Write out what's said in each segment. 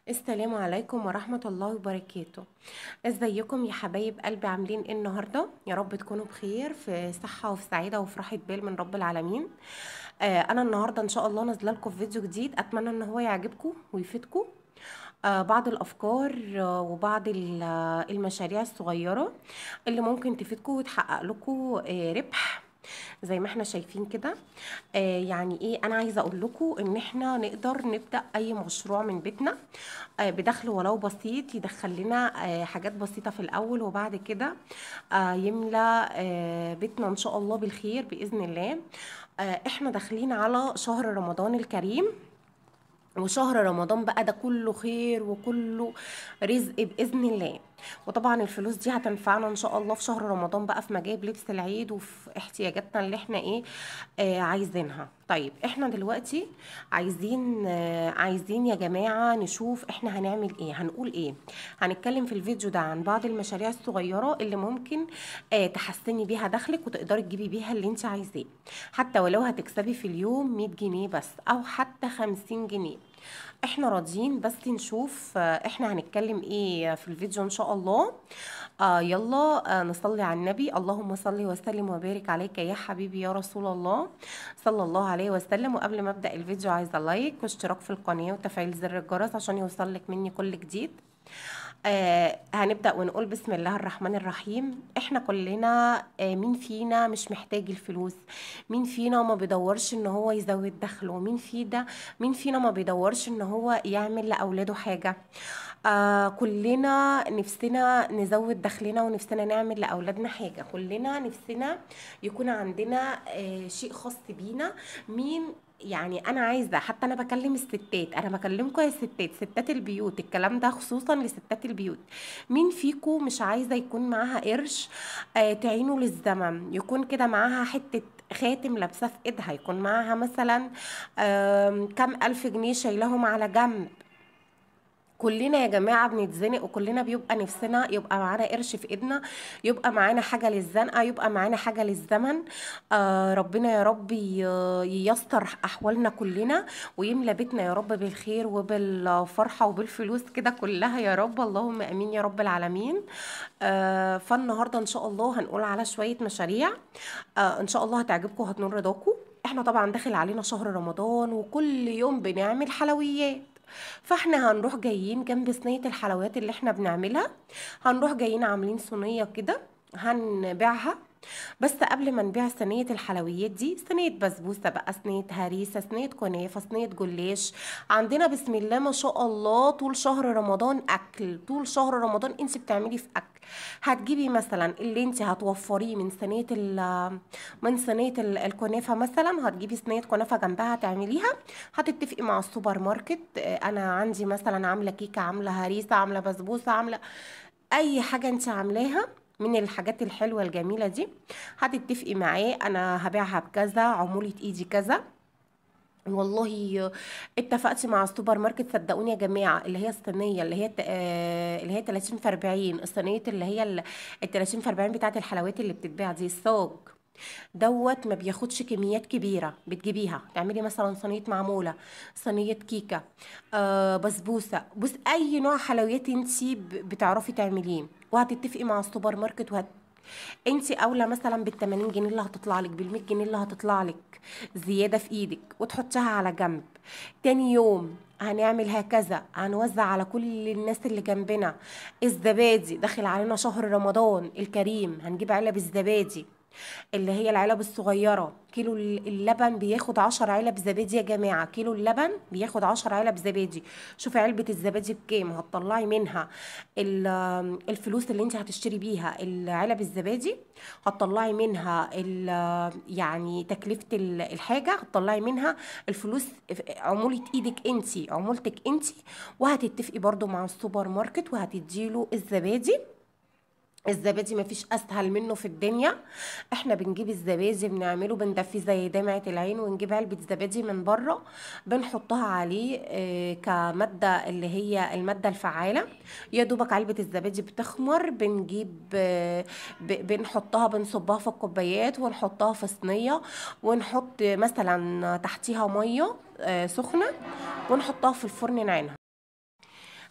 السلام عليكم ورحمة الله وبركاته. ازيكم يا حبايب قلبي؟ عاملين ايه النهاردة؟ يا رب تكونوا بخير في صحة وفي سعادة وفي راحة بال من رب العالمين. انا النهاردة ان شاء الله نازله لكم في فيديو جديد، اتمنى ان هو يعجبكم ويفيدكم. بعض الافكار وبعض المشاريع الصغيرة اللي ممكن تفيدكم وتحقق لكم ربح زي ما احنا شايفين كده. يعني ايه، انا عايزه اقول لكم ان احنا نقدر نبدا اي مشروع من بيتنا بدخل ولو بسيط، يدخل لنا حاجات بسيطه في الاول، وبعد كده يملى بيتنا ان شاء الله بالخير باذن الله. احنا داخلين على شهر رمضان الكريم، وشهر رمضان بقى ده كله خير وكله رزق بإذن الله. وطبعا الفلوس دي هتنفعنا ان شاء الله في شهر رمضان بقى في مجايب لبس العيد وفي احتياجاتنا اللي احنا ايه عايزينها. طيب احنا دلوقتي عايزين يا جماعة نشوف احنا هنعمل ايه، هنقول ايه. هنتكلم في الفيديو ده عن بعض المشاريع الصغيرة اللي ممكن تحسني بيها دخلك وتقدري تجيبي بيها اللي انت عايزاه، حتى ولو هتكسبي في اليوم 100 جنيه بس او حتى 50 جنيه. احنا راضيين بس نشوف احنا هنتكلم ايه في الفيديو ان شاء الله. يلا نصلي على النبي. اللهم صل وسلم وبارك عليك يا حبيبي يا رسول الله صلى الله عليه وسلم. وقبل ما ابدا الفيديو عايزه لايك واشتراك في القناه وتفعيل زر الجرس عشان يوصلك مني كل جديد. هنبدأ ونقول بسم الله الرحمن الرحيم. احنا كلنا مين فينا مش محتاج الفلوس؟ مين فينا ما بيدورش ان هو يزود دخله؟ مين فينا ما بيدورش ان هو يعمل لأولاده حاجة؟ كلنا نفسنا نزود دخلنا ونفسنا نعمل لأولادنا حاجة، كلنا نفسنا يكون عندنا شيء خاص بينا. مين يعني انا عايزه، حتى انا بكلم الستات، انا بكلمكم يا ستات، ستات البيوت، الكلام ده خصوصا لستات البيوت. مين فيكم مش عايزه يكون معاها قرش تعينه للزمن؟ يكون كده معاها حته خاتم لابساه في ايدها، يكون معاها مثلا كام الف جنيه شايلهم على جنب. كلنا يا جماعة بنتزنق، وكلنا بيبقى نفسنا يبقى معانا قرش في ايدنا، يبقى معانا حاجة للزنقة، يبقى معانا حاجة للزمن. ربنا يا رب ييسر أحوالنا كلنا، ويملى بيتنا يا رب بالخير وبالفرحة وبالفلوس كده كلها يا رب، اللهم امين يا رب العالمين. فالنهاردة ان شاء الله هنقول على شوية مشاريع ان شاء الله هتعجبكم وهتنور رضاكم. احنا طبعا داخل علينا شهر رمضان وكل يوم بنعمل حلويات، فاحنا هنروح جايين جنب صينية الحلويات اللي احنا بنعملها، هنروح جايين عاملين صينية كده هنبيعها. بس قبل ما نبيع صينية الحلويات دي، صينية بسبوسة بقى، صينية هريسة، صينية كنافة، صينية جلاش، عندنا بسم الله ما شاء الله طول شهر رمضان أكل. طول شهر رمضان انت بتعملي في أكل. هتجيبي مثلا اللي انت هتوفريه من صينية الكنافة، مثلا هتجيبي صينية كنافة جنبها تعمليها. هتتفقي مع السوبر ماركت، انا عندي مثلا عاملة كيكة، عاملة هريسة، عاملة بسبوسة، عاملة اي حاجة انت عاملاها من الحاجات الحلوة الجميلة دي. هتتفقي معاه، انا هبيعها بكذا، عمولة ايدي كذا. والله اتفقت مع السوبر ماركت، صدقوني يا جماعه، اللي هي الصينيه اللي هي 30 في 40، الصينيه اللي هي ال 30 في 40 بتاعه الحلويات اللي بتتباع دي، الصاج دوت ما بياخدش كميات كبيره، بتجيبيها تعملي مثلا صينيه معموله، صينيه كيكه، بسبوسه، بص اي نوع حلويات انتي بتعرفي تعمليه. وهتتفقي مع السوبر ماركت، انت اولى مثلا بال 80 جنيه اللي هتطلع لك، بال 100 جنيه اللي هتطلع لك زياده في ايدك، وتحطها على جنب. تاني يوم هنعمل هكذا، هنوزع على كل الناس اللي جنبنا. الزبادي داخل علينا شهر رمضان الكريم، هنجيب علب الزبادي اللي هي العلب الصغيرة. كيلو اللبن بياخد 10 علب زبادي يا جماعة، كيلو اللبن بياخد 10 علب زبادي. شوفي علبة الزبادي بكام، هتطلعي منها الفلوس اللي انت هتشتري بيها العلب الزبادي، هتطلعي منها يعني تكلفة الحاجة، هتطلعي منها الفلوس، عمولة ايدك انت، عمولتك انت. وهتتفقي برضو مع السوبر ماركت وهتديله الزبادي. الزبادي مفيش اسهل منه في الدنيا. احنا بنجيب الزبادي بنعمله بندفيه زي دمعة العين، ونجيب علبة زبادي من بره بنحطها عليه كمادة اللي هي المادة الفعالة. يا دوبك علبة الزبادي بتخمر، بنجيب بنحطها، بنصبها في الكوبايات ونحطها في صينية، ونحط مثلا تحتيها مية سخنة، ونحطها في الفرن نعينها.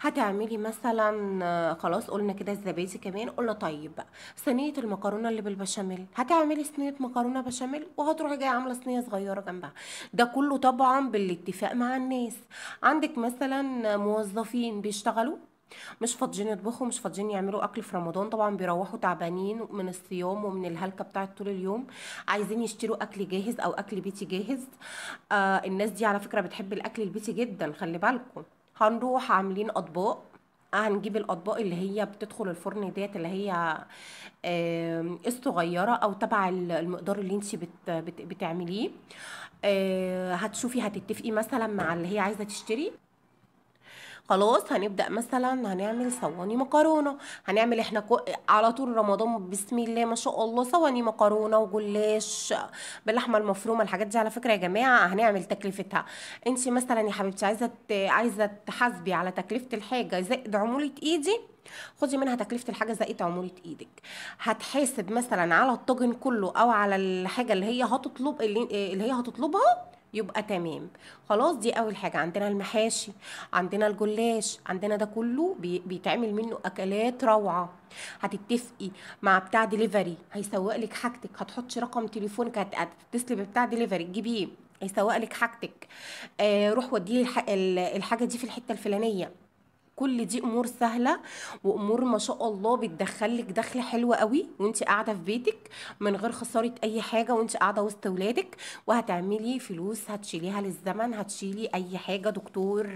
هتعملي مثلا خلاص قلنا كده الزبادي كمان، قلنا طيب بقى صينيه المكرونه اللي بالبشاميل، هتعملي صينيه مكرونه بشاميل وهتروحي جايه عامله صينيه صغيره جنبها. ده كله طبعا بالاتفاق مع الناس. عندك مثلا موظفين بيشتغلوا مش فاضيين يطبخوا، مش فاضيين يعملوا اكل في رمضان، طبعا بيروحوا تعبانين من الصيام ومن الهلكه بتاعت طول اليوم، عايزين يشتروا اكل جاهز او اكل بيتي جاهز. الناس دي على فكره بتحب الاكل البيتي جدا، خلي بالكم. هنروح عاملين اطباق، هنجيب الاطباق اللي هي بتدخل الفرن ديت، اللي هي الصغيره او تبع المقدار اللي انت بتعمليه. هتشوفي هتتفقي مثلا مع اللي هي عايزه تشتري. خلاص هنبدأ مثلا هنعمل صواني مكرونة. هنعمل احنا على طول رمضان بسم الله ما شاء الله صواني مكرونة وجلاش باللحمة المفرومة. الحاجات دي على فكرة يا جماعة هنعمل تكلفتها. انت مثلا يا حبيبتي عايزة تحاسبي على تكلفة الحاجة زائد عمولة ايدي، خدي منها تكلفة الحاجة زائد عمولة ايدك. هتحاسب مثلا على الطاجن كله او على الحاجة اللي هي هتطلبها، يبقى تمام. خلاص دي اول حاجه. عندنا المحاشي، عندنا الجلاش، عندنا ده كله بيتعمل منه اكلات روعه. هتتفقي مع بتاع دليفري هيسوق لك حاجتك، هتحطي رقم تليفونك، هتتصلي بتاع دليفري تجيبيه هيسوق لك حاجتك. روح وديه الحاجه دي في الحته الفلانيه. كل دي امور سهله وامور ما شاء الله بتدخلك دخل حلو قوي وانت قاعده في بيتك من غير خساره اي حاجه، وانت قاعده وسط ولادك. وهتعملي فلوس هتشيليها للزمن، هتشيلي اي حاجه دكتور،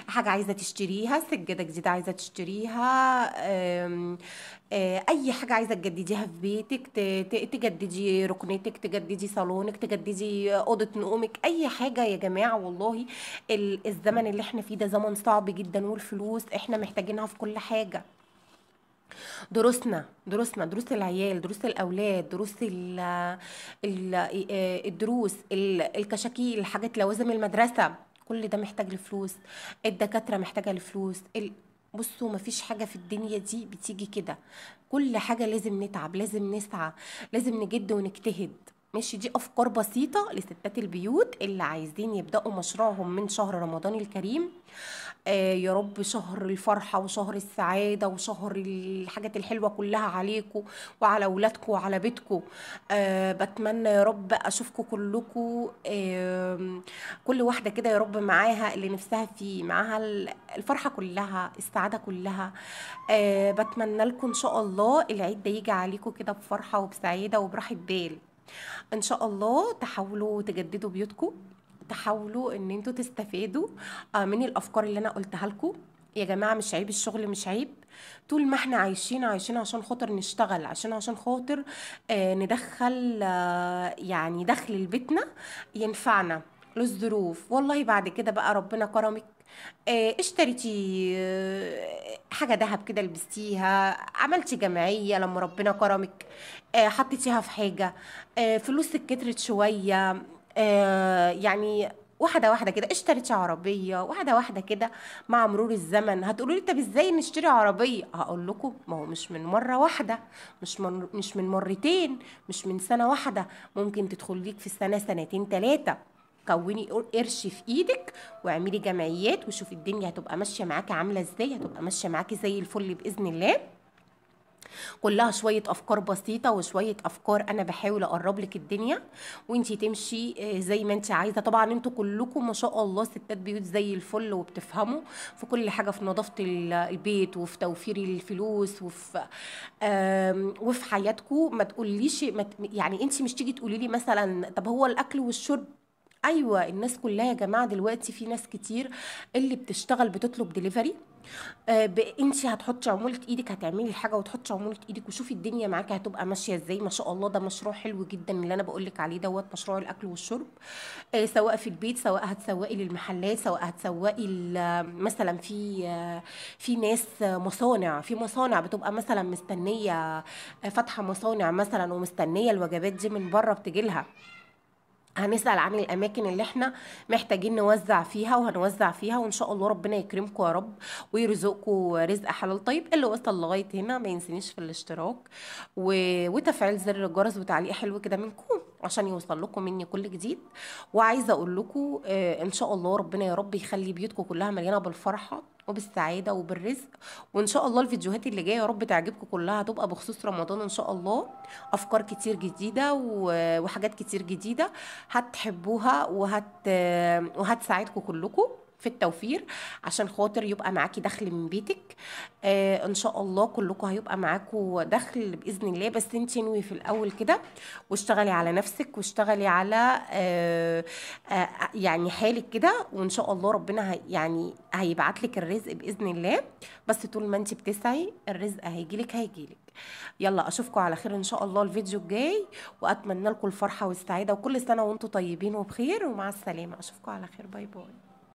حاجه عايزه تشتريها، سجاده جديده عايزه تشتريها، اي حاجه عايزه تجدديها في بيتك، تجددي ركنتك، تجددي صالونك، تجددي اوضه نومك، اي حاجه يا جماعه. والله الزمن اللي احنا فيه ده زمن صعب جدا، والفلوس احنا محتاجينها في كل حاجه. دروسنا دروس العيال، دروس الاولاد، دروس ال الدروس الكشاكيل، الحاجات لوازم المدرسه، كل ده محتاج لفلوس. الدكاتره محتاجه لفلوس. بصوا مفيش حاجه في الدنيا دي بتيجي كده، كل حاجه لازم نتعب، لازم نسعى، لازم نجد ونجتهد. ماشي، دي افكار بسيطه لستات البيوت اللي عايزين يبداوا مشروعهم من شهر رمضان الكريم. يا رب شهر الفرحة وشهر السعادة وشهر الحاجات الحلوة كلها عليكم وعلى أولادكم وعلى بيتكم. بتمنى يا رب أشوفكم كلكم، كل واحدة كده يا رب معاها اللي نفسها فيه، معاها الفرحة كلها، السعادة كلها. بتمنى لكم إن شاء الله العيد ده يجي عليكم كده بفرحة وبسعادة وبراحة بال. ان شاء الله تحاولوا تجددوا بيوتكم، تحاولوا ان انتوا تستفادوا من الافكار اللي انا قلتها لكم. يا جماعة مش عيب الشغل، مش عيب. طول ما احنا عايشين عشان خاطر نشتغل، عشان خاطر ندخل يعني دخل لبيتنا ينفعنا للظروف. والله بعد كده بقى ربنا كرمك، اشتريتي حاجة دهب كده لبستيها، عملتي جمعية لما ربنا كرمك، حطيتيها في حاجة، فلوسك كترت شوية، يعني واحدة واحدة كده اشتريتي عربية، واحدة واحدة كده مع مرور الزمن. هتقولوا لي طب ازاي نشتري عربية؟ هقول لكم ما هو مش من مرة واحدة، مش من مرتين، مش من سنة واحدة، ممكن تدخل ليك في السنة سنتين تلاتة. كوني قرش في ايدك واعملي جمعيات وشوفي الدنيا هتبقى ماشية معاكي عاملة ازاي، هتبقى ماشية معاكي زي الفل بإذن الله. كلها شوية أفكار بسيطة وشوية أفكار أنا بحاول أقرب لك الدنيا وانتي تمشي زي ما انتي عايزة. طبعا انتوا كلكم ما شاء الله ستات بيوت زي الفل وبتفهموا في كل حاجة، في نظافة البيت وفي توفير الفلوس وفي حياتكم. ما تقوليش يعني انتي مش تيجي تقولي لي مثلا طب هو الأكل والشرب. ايوه الناس كلها يا جماعه دلوقتي في ناس كتير اللي بتشتغل بتطلب دليفري. انت هتحطي عمولة ايدك، هتعملي الحاجة وتحطي عمولة ايدك وشوفي الدنيا معاكي هتبقى ماشية ازاي. ما شاء الله ده مشروع حلو جدا اللي انا بقولك عليه دوت، مشروع الاكل والشرب. سواء في البيت، سواء هتسوقي للمحلات، سواء هتسوقي مثلا في ناس مصانع، في مصانع بتبقى مثلا مستنية فاتحة مصانع مثلا ومستنية الوجبات دي من بره بتجيلها. هنسأل عن الأماكن اللي احنا محتاجين نوزع فيها وهنوزع فيها، وإن شاء الله ربنا يكرمكم يا رب ويرزقكم رزق حلال طيب. اللي وصل لغاية هنا ما ينسنيش في الاشتراك وتفعيل زر الجرس وتعليق حلو كده منكم عشان يوصل لكم مني كل جديد. وعايزة أقول لكم إن شاء الله ربنا يا رب يخلي بيوتكم كلها مليانة بالفرحة وبالسعادة وبالرزق. وإن شاء الله الفيديوهات اللي جاية يا رب تعجبكم كلها، هتبقى بخصوص رمضان إن شاء الله. أفكار كتير جديدة وحاجات كتير جديدة هتحبوها وهتساعدكم كلكم في التوفير، عشان خاطر يبقى معاكي دخل من بيتك. ان شاء الله كلكم هيبقى معاكم دخل باذن الله، بس انت انوي في الاول كده، واشتغلي على نفسك، واشتغلي على يعني حالك كده، وان شاء الله ربنا يعني هيبعت لك الرزق باذن الله. بس طول ما انت بتسعي الرزق هيجيلك. يلا اشوفكم على خير ان شاء الله الفيديو الجاي، واتمنى لكم الفرحه والسعاده، وكل سنه وانتم طيبين وبخير، ومع السلامه، اشوفكم على خير، باي باي.